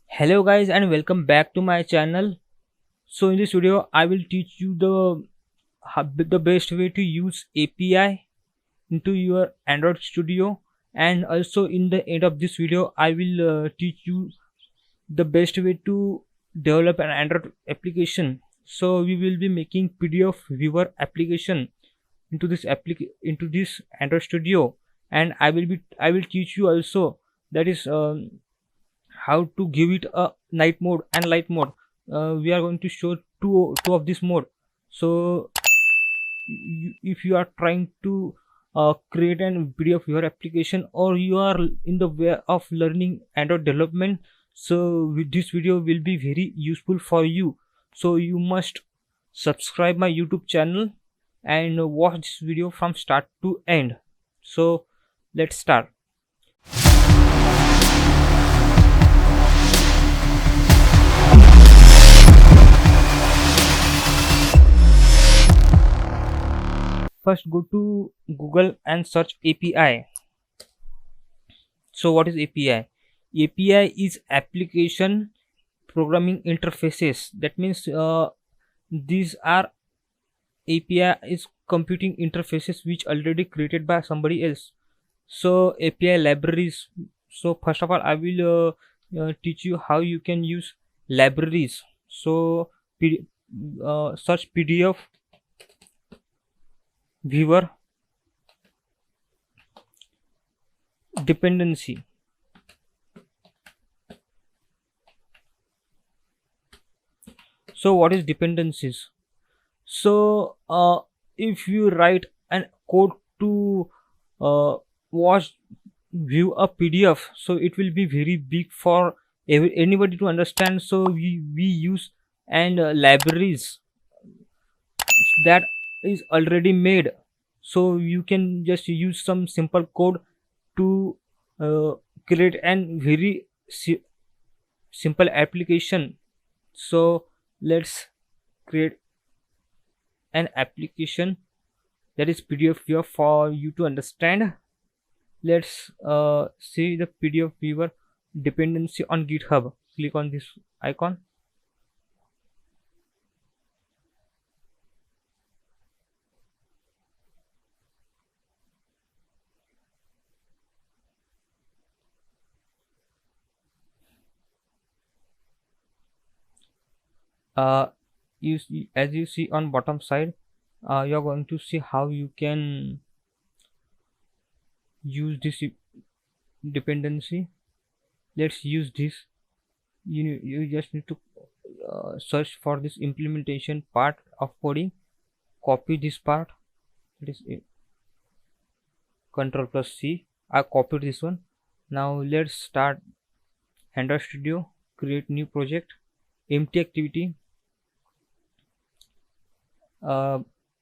Hello guys and welcome back to my channel. So in this video I will teach you the best way to use API into your Android Studio, and also in the end of this video I will teach you the best way to develop an Android application. So we will be making PDF viewer application into this Android Studio, and I will teach you also that is how to give it a night mode and light mode. We are going to show two of this mode. So if you are trying to create an video of your application, or you are in the way of learning Android development, so this video will be very useful for you. So you must subscribe my YouTube channel and watch this video from start to end. So let's start. First go to Google and search API. So what is API? API is application programming interfaces. That means these are API is computing interfaces which already created by somebody else. So API libraries. So first of all I will teach you how you can use libraries. So search PDF viewer dependency. So what is dependencies? So if you write an code to watch view a PDF, so it will be very big for anybody to understand. So we use and libraries that is already made. So you can just use some simple code to uh, create an very simple application. So let's create an application that is PDF viewer for you to understand. Let's see the PDF viewer dependency on GitHub. Click on this icon. As you see on bottom side, you're going to see how you can use this dependency. Let's use this. You just need to search for this implementation part of coding, copy this part. It is Control plus C. I copied this one. Now let's start Android Studio. Create new project, empty activity, uh,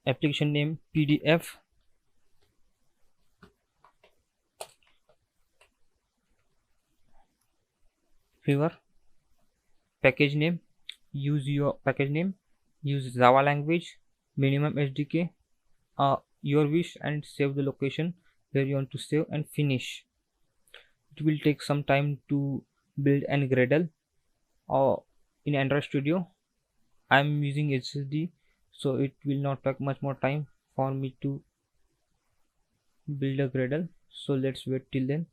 application name PDF viewer, package name, use your package name, use Java language, minimum SDK, your wish, and save the location where you want to save and finish. It will take some time to build an Gradle or in Android Studio. I'm using HSD, so it will not take much more time for me to build a Gradle. So let's wait till then.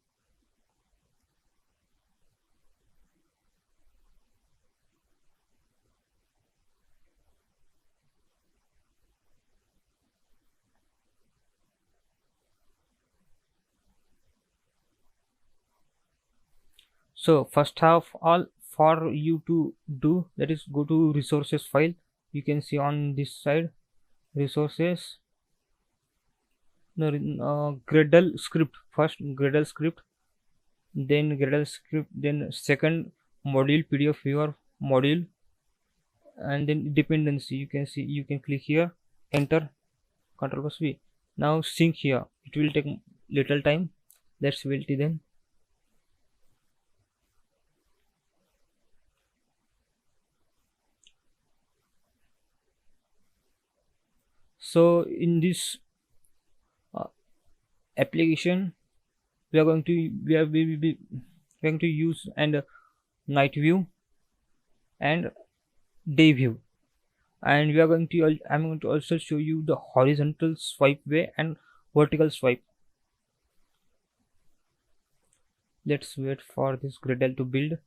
So first of all, for you to do that is go to resources file. You can see on this side resources, no, Gradle script. First Gradle script, then Gradle script, then second module PDF viewer module, and then dependency. You can see, you can click here, enter, Control plus V. Now sync here. It will take little time. Let's wait till then. So in this application we are going to we are going to use and night view, and day view. And we are going to I'm going to also show you the horizontal swipe way and vertical swipe. Let's wait for this Gradle to build.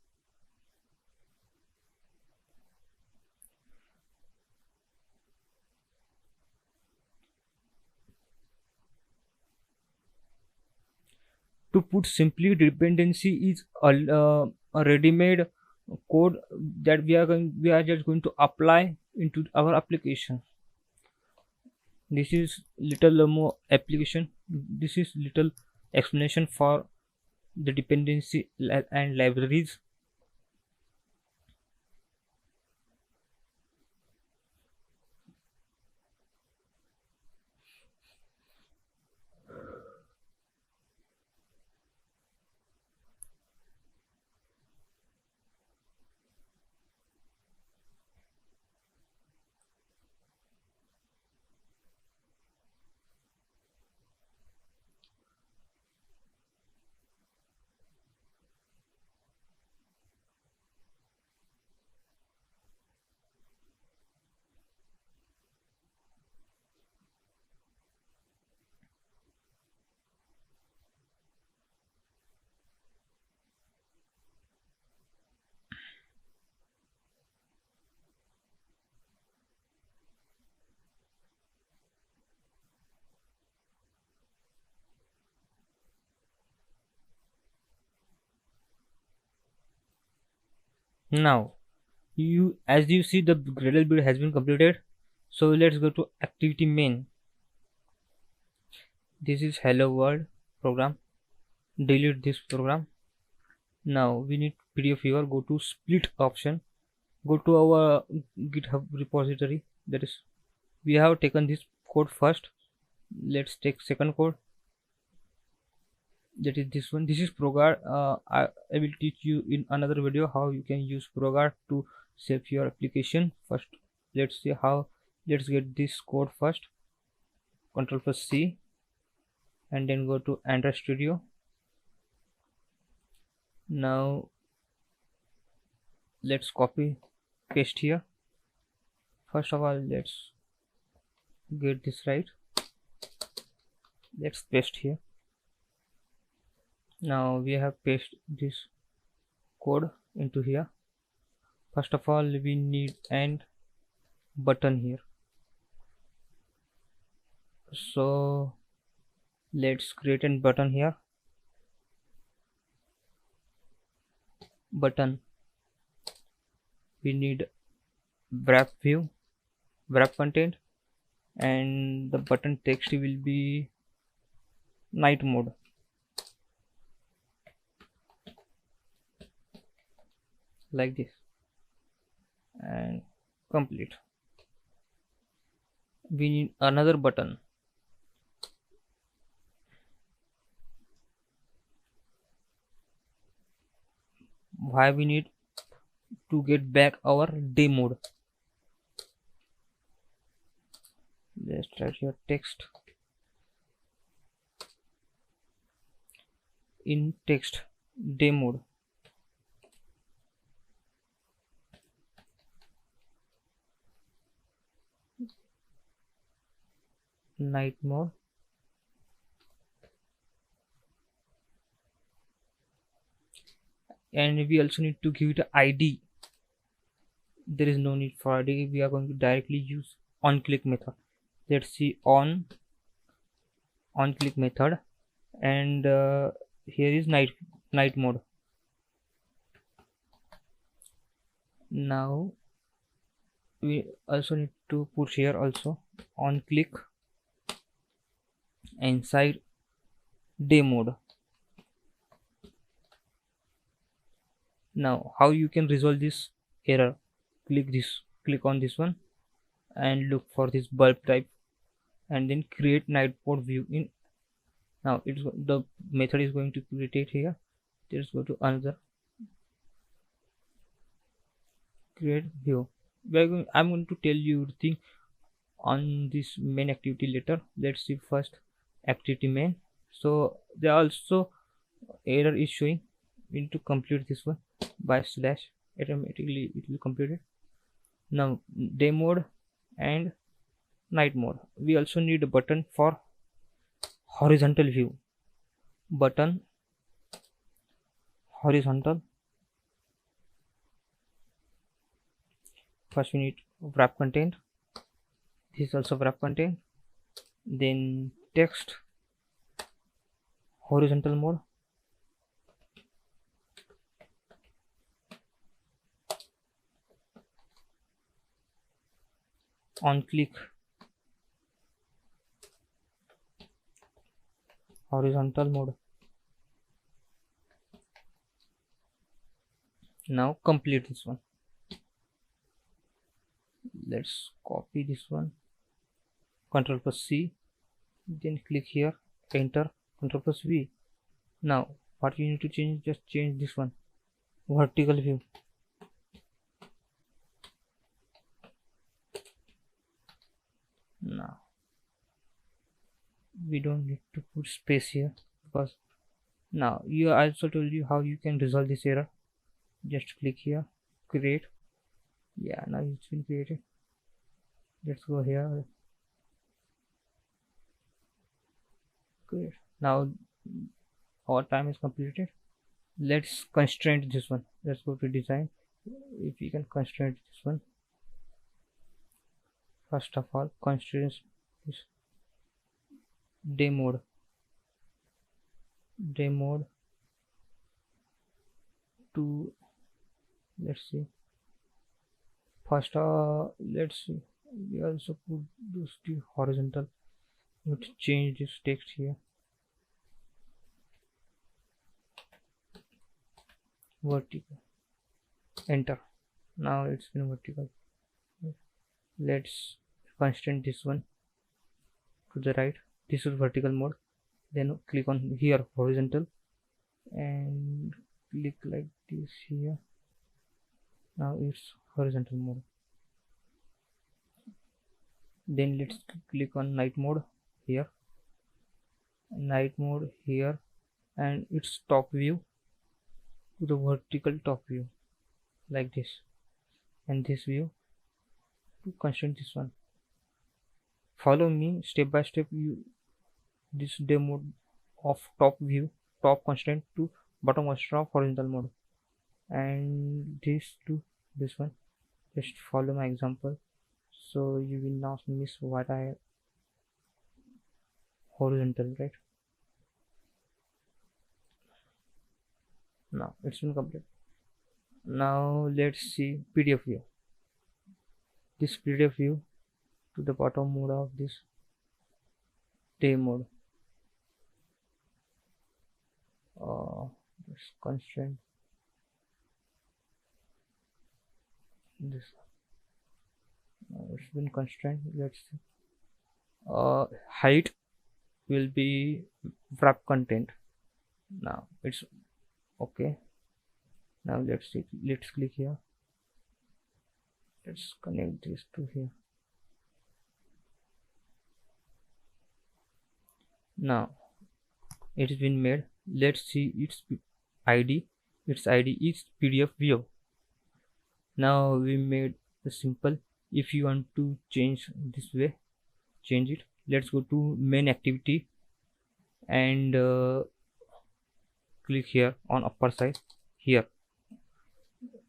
To put simply, dependency is a ready-made code that we are just going to apply into our application. This is little more application. This is little explanation for the dependency and libraries. Now, as you see, the Gradle build has been completed. So let's go to activity main. This is hello world program. Delete this program. Now we need PDF viewer. Go to split option. Go to our GitHub repository. That is, we have taken this code first. Let's take second code. That is this one. This is ProGuard. I will teach you in another video how you can use ProGuard to save your application. First, let's see how. Let's get this code first. Ctrl+C, and then go to Android Studio. Now let's copy paste here. First of all, let's get this right. Let's paste here. Now we have pasted this code into here. First of all, we need an button here. So let's create a button here. Button, we need wrap view, wrap content, and the button text will be night mode. Like this, and complete. We need another button. Why we need? To get back our day mode. Let's write here text. In text, day mode. Night mode. And we also need to give it an ID. There is no need for ID. We are going to directly use on click method. Let's see on click method, and here is night mode. Now we also need to put here also on click inside day mode. Now how you can resolve this error? Click on this one and look for this bulb type, and then create night mode view in. Now the method is going to create it here. Let's go to another, create view. I'm going to tell you the thing on this main activity later. Let's see first activity main. So there also error is showing. We need to complete this one. by slash, automatically it will complete it. Now day mode and night mode. We also need a button for horizontal view. Button horizontal. First we need wrap content. This is also wrap content. Then text horizontal mode. On click horizontal mode. Now complete this one. Let's copy this one. Ctrl plus C. Then click here. Enter. Ctrl plus V. Now what you need to change? Just change this one. Vertical view. Now we don't need to put space here, because now you I also told you how you can resolve this error. Just click here, create. Yeah, now it's been created. Let's go here, create. Now our time is completed. Let's constrain this one. Let's go to design. If we can constrain this one, first of all, constraints is day mode. Day mode to, let's see. First, let's see. We also put this to horizontal. Let's change this text here. Vertical. Enter. Now it's been vertical. Let's constrain this one to the right. This is vertical mode. Then click on here horizontal and click like this here. Now it's horizontal mode. Then let's click on night mode here. Night mode here, and its top view to the vertical top view like this, and this view to constrain this one. Follow me step by step. You this demo of top view, top constraint to bottom constraint of horizontal mode, and this to this one. Just follow my example, so you will not miss what I horizontal, right? Now it's been complete. Now let's see PDF view. This PDF view to the bottom mode of this day mode. Let's constraint this. Now it's been constrained. Let's see. Height will be wrap content. Now it's okay. Now let's see. Let's click here. Let's connect this to here. Now it has been made. Let's see its ID. Its ID is PDF view. Now we made the simple. If you want to change this way, change it. Let's go to main activity and click here on upper side here,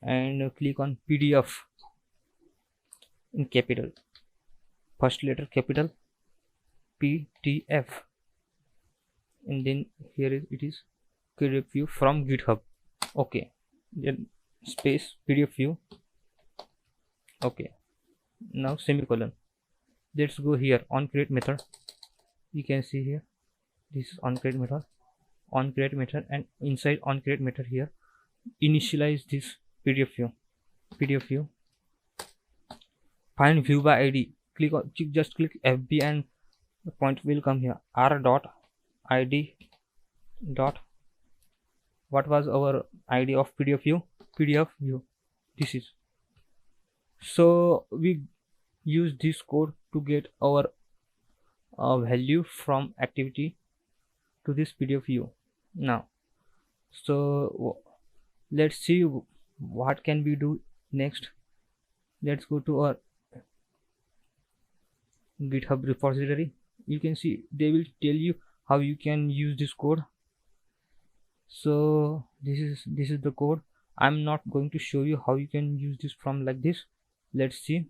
and click on PDF in capital. First letter capital PDF, and then here it is PDF view from GitHub. Okay, then space PDF view. Okay, now semicolon. Let's go here on create method. You can see here this is on create method, and inside on create method here initialize this PDF view. Find view by ID. Click on, just click FB and the point will come here. R dot ID dot, what was our ID of PDF view. This is, so we use this code to get our value from activity to this PDF view. Now so let's see what can we do next? Let's go to our GitHub repository. You can see they will tell you how you can use this code. So this is the code. I'm not going to show you how you can use this from like this. Let's see.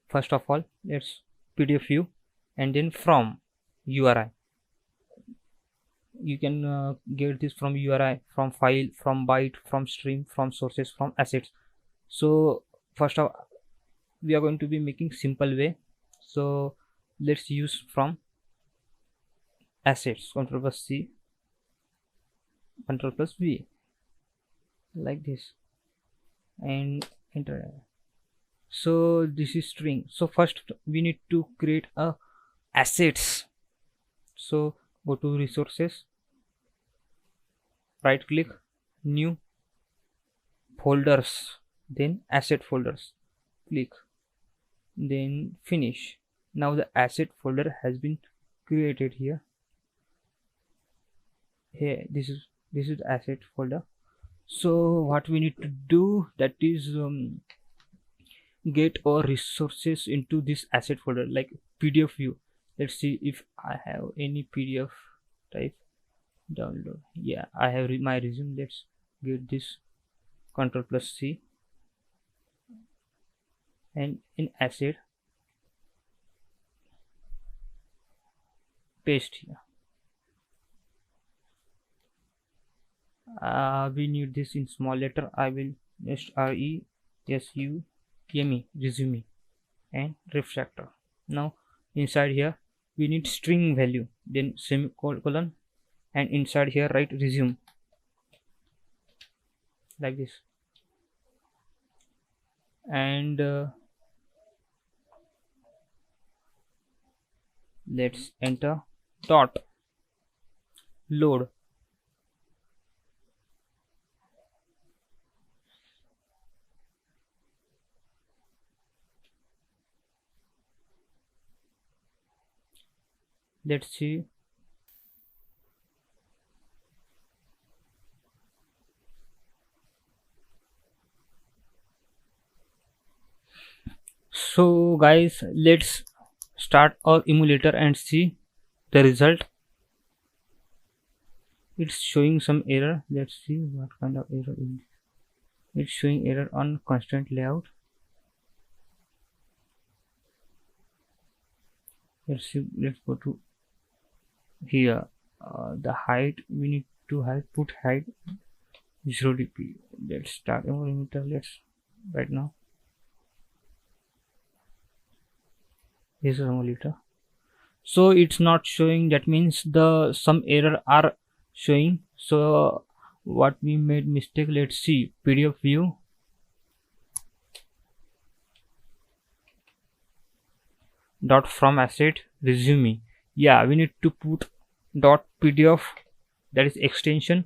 First of all, let's PDF view and then from URI. You can get this from URI, from file, from byte, from stream, from sources, from assets. So first of we are going to be making simple way. So let's use from assets. Ctrl plus C, Ctrl plus V, like this, and enter. So this is string. So first we need to create a assets. So go to resources, right click, new, folders, then asset folders, click, then finish. Now the asset folder has been created here. This is the asset folder. So what we need to do, that is get our resources into this asset folder, like PDF view. Let's see if I have any PDF type download. Yeah, I have my resume. Let's get this, Ctrl plus C, and in asset paste here. We need this in small letter. I will just RESUME, resume, and refactor. Now inside here we need string value, then semicolon, and inside here write resume, like this, and let's enter dot load. Let's see. So guys, let's start our emulator and see the result. It's showing some error. Let's see what kind of error is it. It's showing error on constant layout. Let's see. Let's go to here. The height we need to put height 0 dp. Let's start emulator. Let's right now. This is emulator. So it's not showing. That means the some error are showing. So what we made mistake. Let's see PDF view, dot from asset resume. Yeah, we need to put dot PDF, that is extension,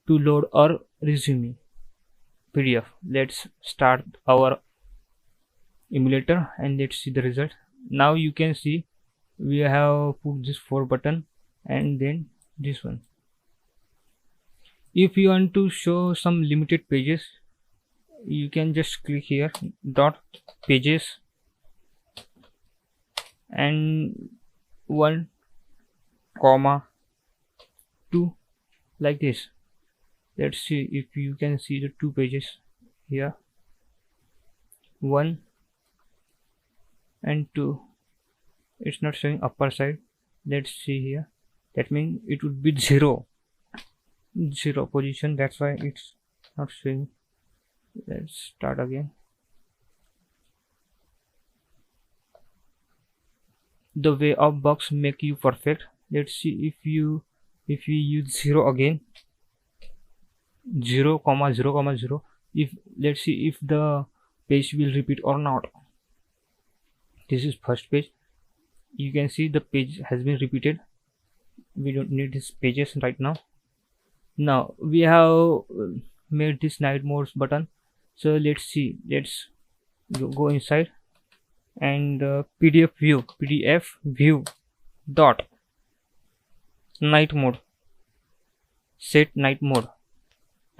to load our resume PDF. Let's start our emulator and let's see the result. Now you can see we have put this 4 button and then this one. If you want to show some limited pages, you can just click here dot pages and 1, 2, like this. Let's see if you can see the 2 pages here, 1 and 2. It's not showing upper side. Let's see here. That means it would be 0 position. That's why it's not showing. Let's start again. The way of box make you perfect. Let's see if you use 0 again, 0, 0, 0. If let's see if the page will repeat or not. This is first page. You can see the page has been repeated. We don't need these pages right now. Now we have made this night modes button. So let's see. Let's go inside and PDF view dot night mode, set night mode,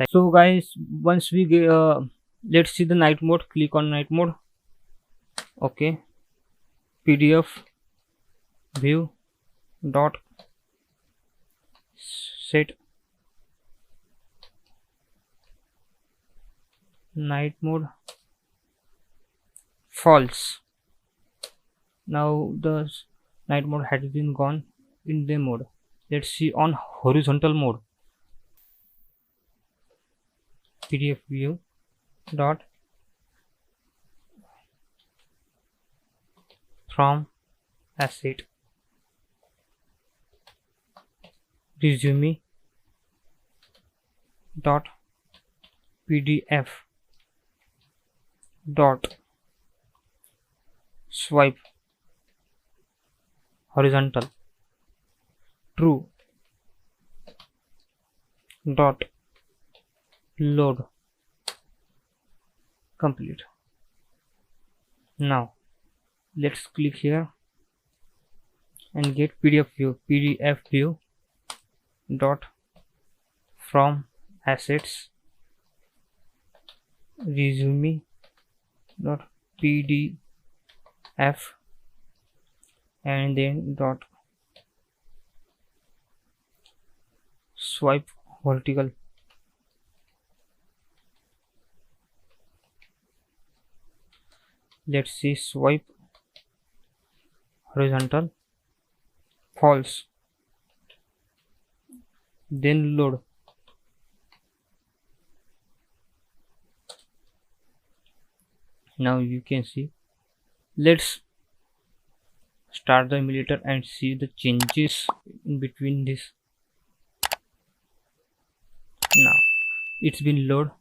So guys, once we get let's see the night mode. Click on night mode. Okay, PDF view dot set night mode false. Now the night mode has been gone in day mode. Let's see on horizontal mode. PDF view dot from asset resume dot pdf dot swipe horizontal true dot load complete. Now let's click here and get PDF view dot from assets resume dot pdf and then dot swipe vertical. Let's see swipe horizontal false, then load. Now you can see. Let's start the emulator and see the changes in between this. Now it's been load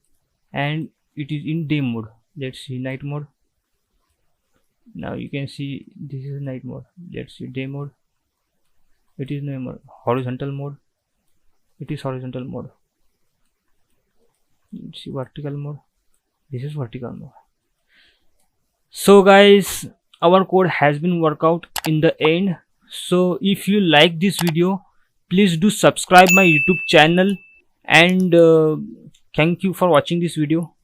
and it is in day mode. Let's see night mode. Now you can see this is night mode. Let's see day mode. It is no more. Horizontal mode. It is horizontal mode. Let's see vertical mode. This is vertical mode. So guys, our code has been worked out in the end. So if you like this video, please do subscribe my YouTube channel and thank you for watching this video.